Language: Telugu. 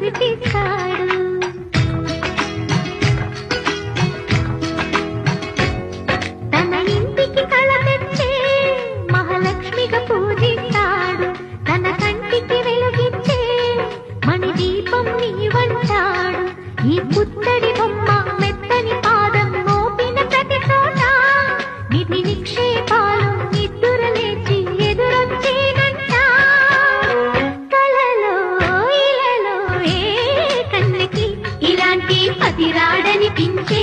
మురిపిస్తాడు. తన ఇంటికి కళ తెచ్చే మహాలక్ష్మిగా పూజిస్తాడు. తన కంటికి వెలుగిచ్చే మణి దీపం నీవంటాడు. ఈ పుత్తడి బొమ్మ మెత్తని పాదం మోపిన ప్రతి చోట నిధి నిక్షేపాలు నిద్దురలేచి ఎదురొచ్చేనంట. కలలో ఇలలో ఏ కన్నకి ఇలాంటి పతిరాడనిపించే